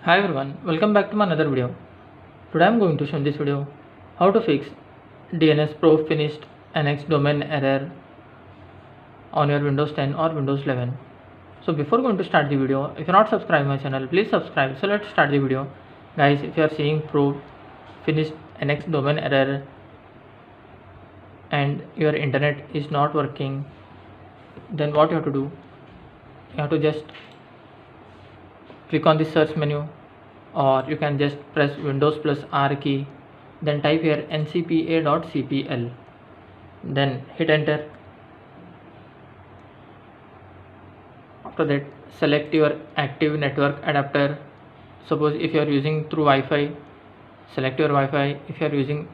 Hi everyone, welcome back to my another video. Today I am going to show in this video how to fix DNS probe finished NX domain error on your Windows 10 or Windows 11. So before going to start the video, if you are not subscribed my channel, please subscribe. So let's start the video. Guys, if you are seeing probe finished NX domain error and your internet is not working, then what you have to do? You have to just click on the search menu, or you can just press Windows plus R key, then type here ncpa.cpl, then hit enter. After that, select your active network adapter. Suppose if you are using through Wi-Fi, select your Wi-Fi. If you are using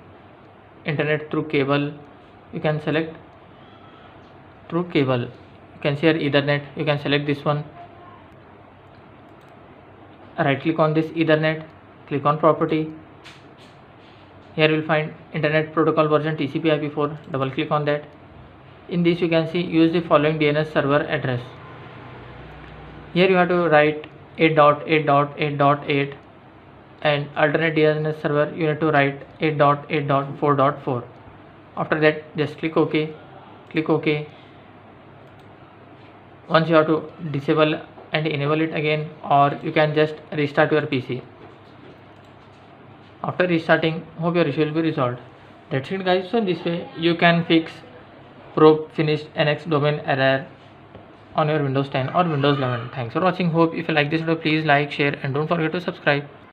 internet through cable, you can select through cable. You can see here Ethernet, you can select this one. Right click on this Ethernet, click on property. Here you will find internet protocol version TCP IP4, double click on that. In this you can see use the following DNS server address. Here you have to write 8.8.8.8 and alternate DNS server you have to write 8.8.4.4. After that just click OK, click OK. Once you have to disable and enable it again, or you can just restart your PC. After restarting, hope your issue will be resolved. That's it guys. So in this way you can fix probe finished NX domain error on your Windows 10 or Windows 11. Thanks for watching. Hope if you like this video, please like, share and don't forget to subscribe.